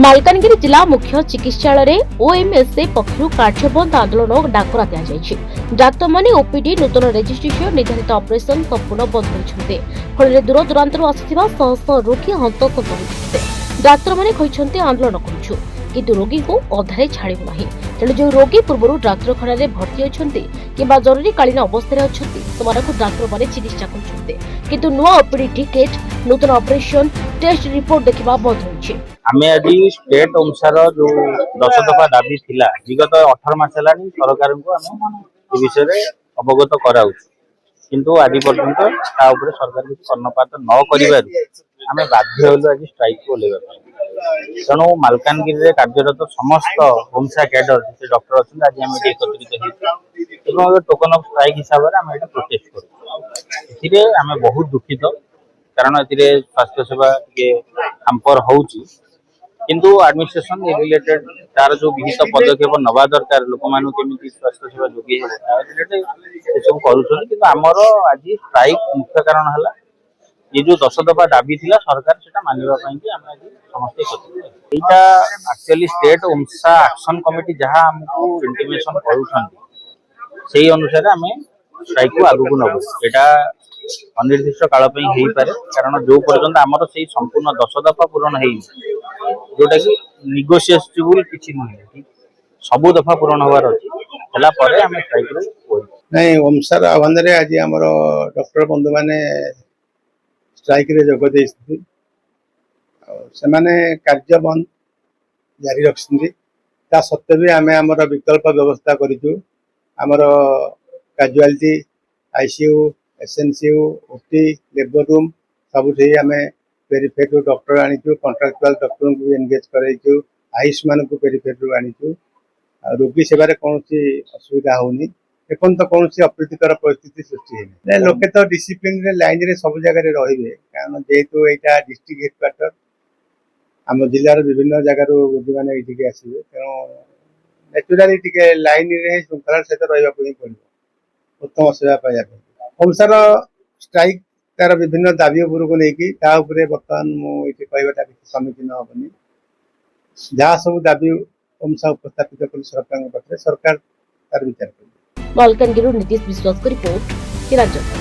मालकानगिरी जिला मुख्य चिकित्सालय ओएमएसए पक्षर कार्यबंद आंदोलन डाकरा दिया डाक्तर माने ओपीडी नूतन रेजिस्ट्रेशन निर्धारित ऑपरेशन संपूर्ण बंद होते फल दूर दूरांतर आसुवा शह शह रोगी हंतसंत होते डाक्तर माने कहते आंदोलन करूछु किंतु रोगी को अधारे छाड़ू ना तेणु जो रोगी पूर्व डाक्तखाना भर्ती अच्छा कि जरूरीकालीन अवस्था अच्छा डाक्तर माने चिकित्सा करते किंतु नुआ ओपीडी टिकेट नूतन ऑपरेशन टेस्ट रिपोर्ट देखा बंद होइछे। आमे आज स्टेट अनुसार जो 10 दफा दाबी थिला विगत 18 मास हेलानी सरकार को आमे विषय अवगत कराऊ किंतु आज पर्यंत ता ऊपर सरकार किसी कर्णपात न करिबारु आमे बाध्य होलु आज स्ट्राइक को लेबा तेणु मालकानगिरी रे कार्यरत समस्त होमसा कैडर जे डॉक्टर अछि आज आमे एकत्रित हेतु एवं टोकन ऑफ स्ट्राइक हिसाब रे आमे प्रोटेस्ट करू एथिरे आमे बहुत दुखित कारण एथिरे स्वास्थ्य सेवा के हाम्पर होउची किंतु एडमिनिस्ट्रेशन रिलेटेड तार जो विहित पदक्षेप नवा दरकार लोक मानु केमिति स्वास्थ्य सेवा जोगी हेबो रिलेटेड सब करूछन किंतु हमर आज स्ट्राइक मुख्य कारण हला ये जो 10 दफा दाबी थिला सरकार सेटा मानिबा पई कि हम आज समस्त करते एटा एक्चुअली स्टेट ओमसा एक्शन कमिटी जहां हमको इंटिमेशन करूछन सेही अनुसार हमें स्ट्राइक को आगु को नबो एटा अनिर्दिष्ट काल पई हेई पारे कारण जो पर्यंत हमर सेही संपूर्ण 10 दफा पूर्ण हेई जोटा कि निगोशिएबल किछि नै सब दफा पूर्ण होबार अछि हला परे हमें स्ट्राइक रो होई नहीं ओमसार आह्वान रे आज हमर डॉक्टर बंधु माने स्ट्राइक रे जोग दे सेमाने कार्य बंद जारी रखिसंदी ता सत्ते भी आमे हमर विकल्प व्यवस्था करिजु हमर casualty ICU SNCU OT labour room सब थे आमे वेरीफाइड डॉक्टर आनिचु कॉन्ट्रैक्चुअल डॉक्टर को एंगेज करैचु आयुष्मान को वेरीफाइड आनिचु रोगी सेवारे कोनोसी असुविधा होनी एपन तो कोनोसी अप्रीतिकर परिस्थिति सृष्टि हेनी लोके तो डिसिप्लिन रे लाइन रे सब जगह रे रहिबे कारण जेहेतु एटा डिस्ट्रिक्ट हेडक्वार्टर आम जिल्लार विभिन्न जगार रोगी मैंने ये आसवे तेणु नेचुराली टिके लाइन रे श्रृंखला सहित रहा पड़ो उत्तम सेवा पाइबा ओमसार स्ट्राइक तार विभिन्न दाबी उपरको लेकिन बर्तमान मुझे कहटा किसी सम्मुखीन हेनी जहाँ सब दाबी ओमसा उपस्थापित कर सरकार पाखे सरकार तार विचार कर मालकानगिरी नीतीश विश्वास रिपोर्ट।